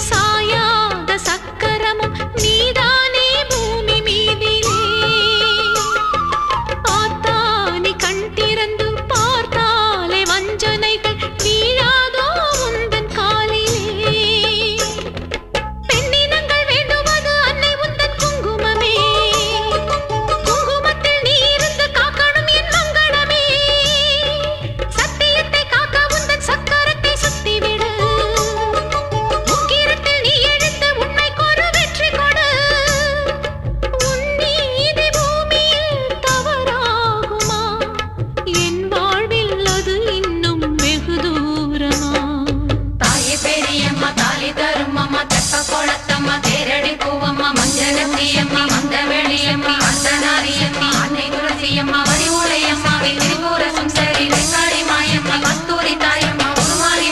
சாயாத சக்கரமும் நீதானே பூமி மீதிலே ஆத்தானி கண் திறந்து பார்த்தாலே வஞ்சனைகள் வீழாதோ உந்தன் காலிலே பெண்ணினங்கள் வேண்டுவது அன்னை உந்தன் குங்குமமே குங்குமத்தில் நீ இருந்து காக்கணும் என் மங்களமே சத்தியத்தை காக்க உந்தன் சக்கரத்தை சுத்திவிடு முக்கிரத்தில் நீ எடுத்து உண்மைக்கு ஒரு வெற்றி கொடு உன் நீதி பூமியில் தவறாகுமா என் வாழ்வில் அது இன்னும் வெகு தூரமா தாயே பெரியம்மா தாலி தரும் அம்மா தெப்ப குளத்தம்மா தேரடி பூவம்மா மஞ்சளத்தியம்மா மந்த வெளியம்மா அர்த்தநாரியம்மா